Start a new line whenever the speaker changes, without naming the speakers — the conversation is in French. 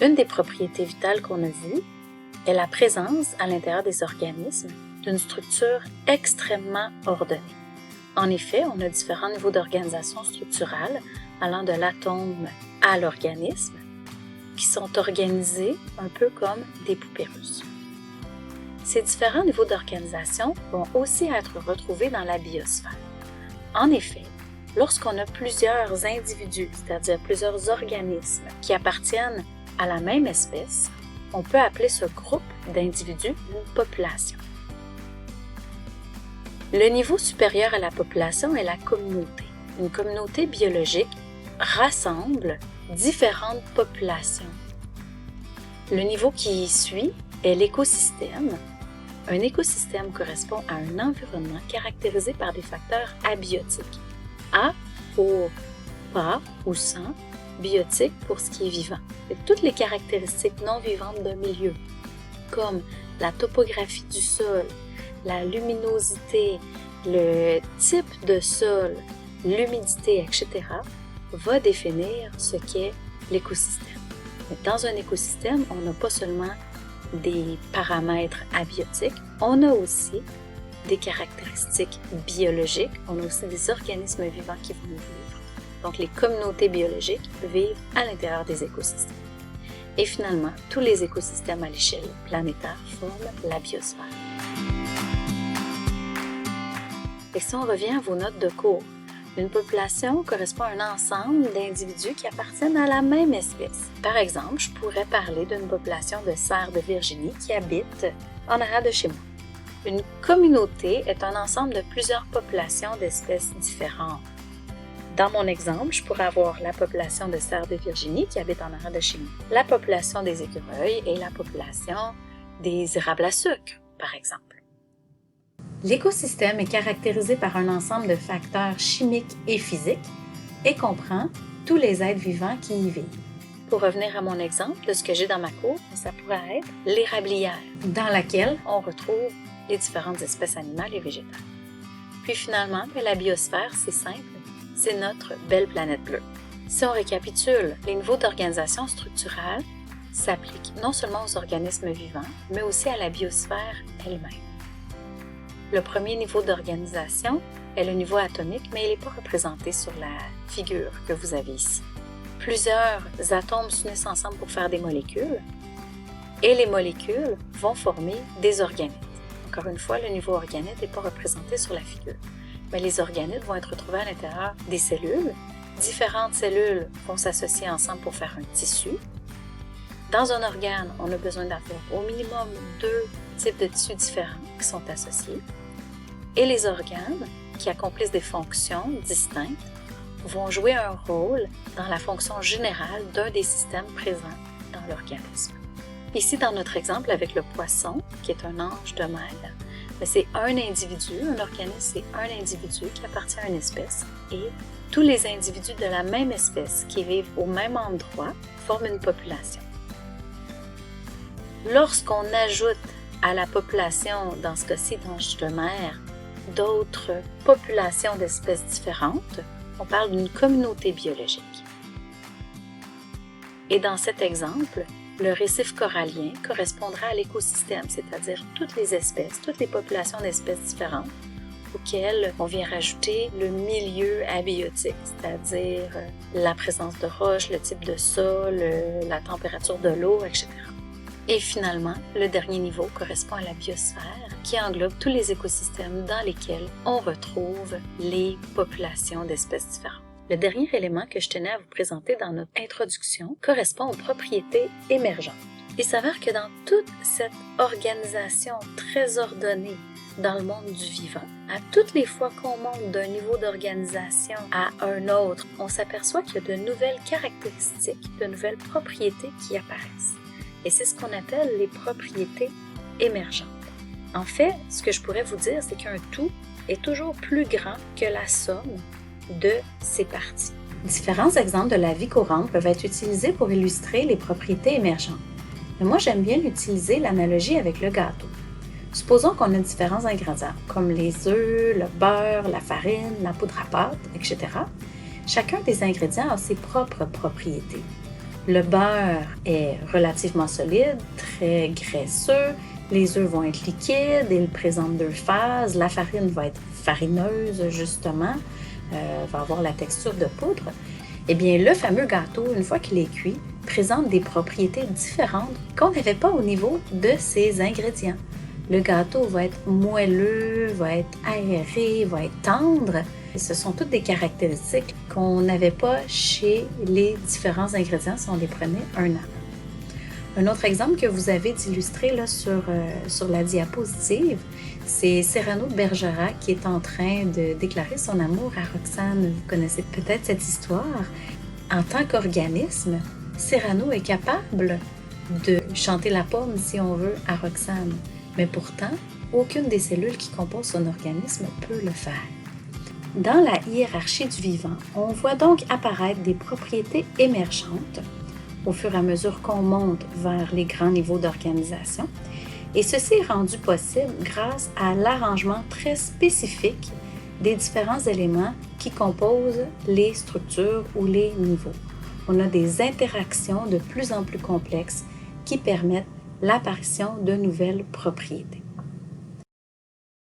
Une des propriétés vitales qu'on a vues est la présence à l'intérieur des organismes d'une structure extrêmement ordonnée. En effet, on a différents niveaux d'organisation structurale allant de l'atome à l'organisme qui sont organisés un peu comme des poupées russes. Ces différents niveaux d'organisation vont aussi être retrouvés dans la biosphère. En effet, lorsqu'on a plusieurs individus, c'est-à-dire plusieurs organismes qui appartiennent à la même espèce, on peut appeler ce groupe d'individus une population. Le niveau supérieur à la population est la communauté. Une communauté biologique rassemble différentes populations. Le niveau qui y suit est l'écosystème. Un écosystème correspond à un environnement caractérisé par des facteurs abiotiques. A pour pas ou sans, biotique pour ce qui est vivant. Et toutes les caractéristiques non vivantes d'un milieu, comme la topographie du sol, la luminosité, le type de sol, l'humidité, etc., va définir ce qu'est l'écosystème. Dans un écosystème, on n'a pas seulement des paramètres abiotiques, on a aussi des caractéristiques biologiques, on a aussi des organismes vivants qui vont vivre. Donc, les communautés biologiques vivent à l'intérieur des écosystèmes. Et finalement, tous les écosystèmes à l'échelle planétaire forment la biosphère. Et si on revient à vos notes de cours, une population correspond à un ensemble d'individus qui appartiennent à la même espèce. Par exemple, je pourrais parler d'une population de cerfs de Virginie qui habitent en arrière de chez moi. Une communauté est un ensemble de plusieurs populations d'espèces différentes. Dans mon exemple, je pourrais avoir la population de cerfs de Virginie qui habite en arrière de chez moi, la population des écureuils et la population des érables à sucre, par exemple. L'écosystème est caractérisé par un ensemble de facteurs chimiques et physiques et comprend tous les êtres vivants qui y vivent. Pour revenir à mon exemple de ce que j'ai dans ma cour, ça pourrait être l'érablière, dans laquelle on retrouve les différentes espèces animales et végétales. Puis finalement, la biosphère, c'est simple, c'est notre belle planète bleue. Si on récapitule, les niveaux d'organisation structurelle s'appliquent non seulement aux organismes vivants, mais aussi à la biosphère elle-même. Le premier niveau d'organisation est le niveau atomique, mais il n'est pas représenté sur la figure que vous avez ici. Plusieurs atomes s'unissent ensemble pour faire des molécules, et les molécules vont former des organites. Encore une fois, le niveau organite n'est pas représenté sur la figure, mais les organites vont être retrouvés à l'intérieur des cellules. Différentes cellules vont s'associer ensemble pour faire un tissu. Dans un organe, on a besoin d'avoir au minimum 2 types de tissus différents qui sont associés. Et les organes, qui accomplissent des fonctions distinctes, vont jouer un rôle dans la fonction générale d'un des systèmes présents dans l'organisme. Ici, dans notre exemple avec le poisson, qui est un ange de mer, c'est un individu, un organisme, c'est un individu qui appartient à une espèce et tous les individus de la même espèce qui vivent au même endroit forment une population. Lorsqu'on ajoute à la population, dans ce cas-ci d'anges de mer, d'autres populations d'espèces différentes, on parle d'une communauté biologique. Et dans cet exemple, le récif corallien correspondra à l'écosystème, c'est-à-dire toutes les espèces, toutes les populations d'espèces différentes, auxquelles on vient rajouter le milieu abiotique, c'est-à-dire la présence de roches, le type de sol, la température de l'eau, etc. Et finalement, le dernier niveau correspond à la biosphère, qui englobe tous les écosystèmes dans lesquels on retrouve les populations d'espèces différentes. Le dernier élément que je tenais à vous présenter dans notre introduction correspond aux propriétés émergentes. Il s'avère que dans toute cette organisation très ordonnée dans le monde du vivant, à toutes les fois qu'on monte d'un niveau d'organisation à un autre, on s'aperçoit qu'il y a de nouvelles caractéristiques, de nouvelles propriétés qui apparaissent. Et c'est ce qu'on appelle les propriétés émergentes. En fait, ce que je pourrais vous dire, c'est qu'un tout est toujours plus grand que la somme de ses parties. Différents exemples de la vie courante peuvent être utilisés pour illustrer les propriétés émergentes. Mais moi, j'aime bien utiliser l'analogie avec le gâteau. Supposons qu'on a différents ingrédients, comme les œufs, le beurre, la farine, la poudre à pâte, etc. Chacun des ingrédients a ses propres propriétés. Le beurre est relativement solide, très graisseux, les œufs vont être liquides, ils présentent deux phases, la farine va être farineuse justement, va avoir la texture de poudre. Eh bien, le fameux gâteau, une fois qu'il est cuit, présente des propriétés différentes qu'on n'avait pas au niveau de ses ingrédients. Le gâteau va être moelleux, va être aéré, va être tendre. Et ce sont toutes des caractéristiques qu'on n'avait pas chez les différents ingrédients si on les prenait un à un. Un autre exemple que vous avez illustré là, sur la diapositive, c'est Cyrano de Bergerac qui est en train de déclarer son amour à Roxane. Vous connaissez peut-être cette histoire. En tant qu'organisme, Cyrano est capable de chanter la pomme, si on veut, à Roxane. Mais pourtant, aucune des cellules qui composent son organisme peut le faire. Dans la hiérarchie du vivant, on voit donc apparaître des propriétés émergentes au fur et à mesure qu'on monte vers les grands niveaux d'organisation. Et ceci est rendu possible grâce à l'arrangement très spécifique des différents éléments qui composent les structures ou les niveaux. On a des interactions de plus en plus complexes qui permettent l'apparition de nouvelles propriétés.